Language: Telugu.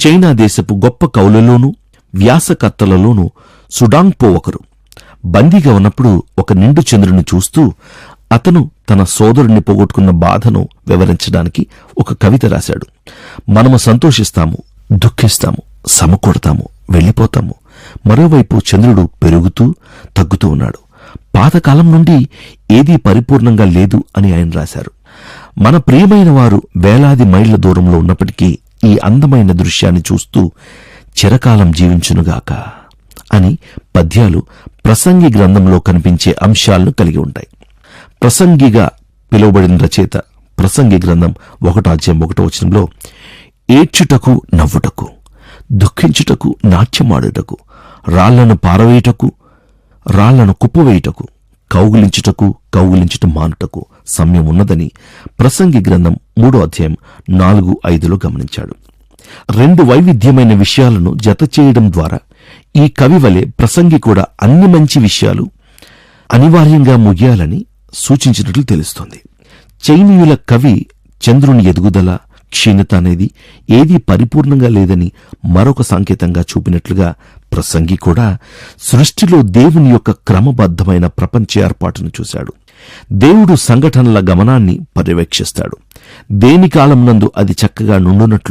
చైనా దేశపు గొప్ప కవులలోనూ వ్యాసకర్తలలోనూ సుడాంగ్పో ఒకరు. బందీగా ఉన్నప్పుడు ఒక నిండు చంద్రుని చూస్తూ అతను తన సోదరుణ్ణి పోగొట్టుకున్న బాధను వివరించడానికి ఒక కవిత రాశాడు. మనము సంతోషిస్తాము, దుఃఖిస్తాము, సమకూడతాము, వెళ్ళిపోతాము. మరోవైపు చంద్రుడు పెరుగుతూ తగ్గుతూ ఉన్నాడు. పాతకాలం నుండి ఏదీ పరిపూర్ణంగా లేదు అని ఆయన రాశారు. మన ప్రియమైన వారు వేలాది మైళ్ల దూరంలో ఉన్నప్పటికీ ఈ అందమైన దృశ్యాన్ని చూస్తూ చిరకాలం జీవించునుగాక అని పద్యాలు ప్రసంగి గ్రంథంలో కనిపించే అంశాలను కలిగి ఉంటాయి. ప్రసంగిగా పిలువబడిన రచయిత ప్రసంగి గ్రంథం 1:1 ఏడ్చుటకు నవ్వుటకు, దుఃఖించుటకు నాట్యమాడుటకు, రాళ్లను పారవేయుటకు, రాళ్లను కుప్పవేయుటకు, కౌగిలించుట మానుటకు సమయం ఉన్నదని ప్రసంగి గ్రంథం 3:4-5 గమనించాడు. రెండు వైవిధ్యమైన విషయాలను జతచేయడం ద్వారా ఈ కవి వలె ప్రసంగి కూడా అన్ని మంచి విషయాలు అనివార్యంగా ముగియాలని సూచించినట్లు తెలుస్తోంది. చైనీయుల కవి చంద్రుని ఎదుగుదల, క్షీణత అనేది ఏదీ పరిపూర్ణంగా లేదని మరొక సంకేతంగా చూపినట్లుగా ప్రసంగి కూడా సృష్టిలో దేవుని యొక్క క్రమబద్ధమైన ప్రపంచ ఏర్పాటును చూశాడు. దేవుడు సంఘటనల గమనాన్ని పర్యవేక్షిస్తాడు. దేని కాలం నందు అది చక్కగా నుండునట్లు